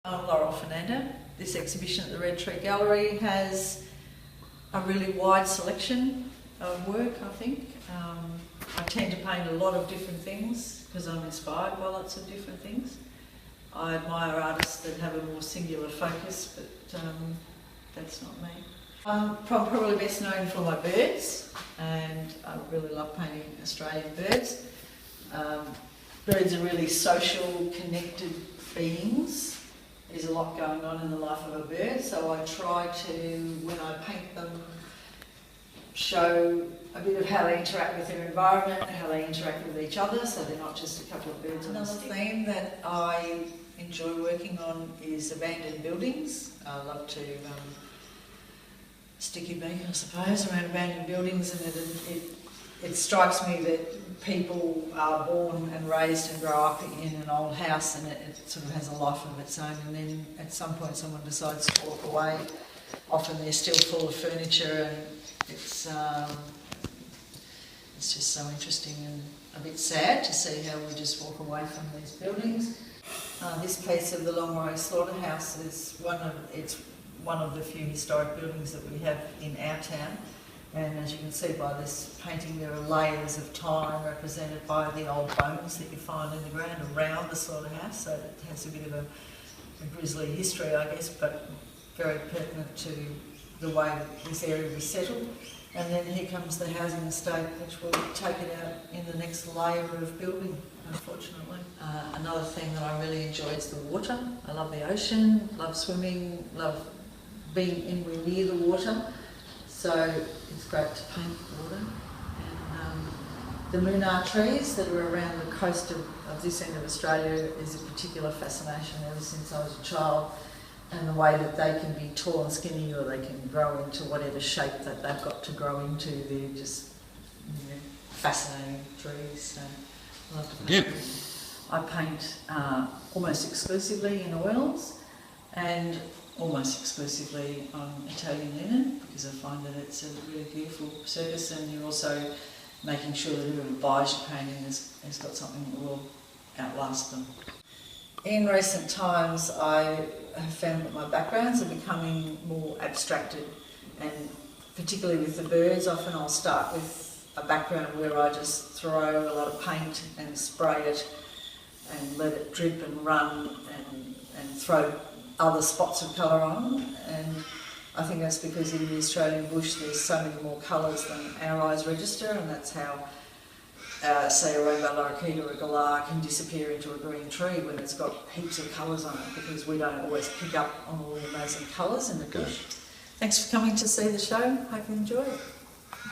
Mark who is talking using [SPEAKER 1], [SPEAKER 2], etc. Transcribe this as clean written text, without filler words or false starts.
[SPEAKER 1] I'm Laurel Foenander. This exhibition at the Red Tree Gallery has a really wide selection of work, I think. I tend to paint a lot of different things because I'm inspired by lots of different things. I admire artists that have a more singular focus, but that's not me. I'm probably best known for my birds, and I really love painting Australian birds. Birds are really social, connected beings. There's a lot going on in the life of a bird, so I try to, when I paint them, show a bit of how they interact with their environment, how they interact with each other, so they're not just a couple of birds. Another theme that I enjoy working on is abandoned buildings. I love to stick your beak, I suppose, around abandoned buildings, and it strikes me that people are born and raised and grow up in an old house, and it sort of has a life of its own, and then at some point someone decides to walk away. Often they're still full of furniture, and it's just so interesting and a bit sad to see how we just walk away from these buildings. This piece of the Laurel slaughterhouse is one of the few historic buildings that we have in our town. And as you can see by this painting, there are layers of time represented by the old bones that you find in the ground around the slaughterhouse. So it has a bit of a grisly history, I guess, but very pertinent to the way that this area was settled. And then here comes the housing estate, which will take it out in the next layer of building, unfortunately. Another thing that I really enjoy is the water. I love the ocean, love swimming, love being anywhere near the water. So it's great to paint water. And the moonar trees that are around the coast of this end of Australia is a particular fascination ever since I was a child, and the way that they can be tall and skinny, or they can grow into whatever shape that they've got to grow into. They're just fascinating trees. So I love to paint. I paint almost exclusively in oils and almost exclusively on Italian linen, because I find that it's a really beautiful surface, and you're also making sure that whoever buys your painting has got something that will outlast them. In recent times I have found that my backgrounds are becoming more abstracted, and particularly with the birds, often I'll start with a background where I just throw a lot of paint and spray it and let it drip and run and throw other spots of colour on, and I think that's because in the Australian bush there's so many more colours than our eyes register, and that's how say a rainbow lorikeet or a galah can disappear into a green tree when it's got heaps of colours on it, because we don't always pick up on all the amazing colours in the bush. Thanks for coming to see the show. Hope you enjoy it.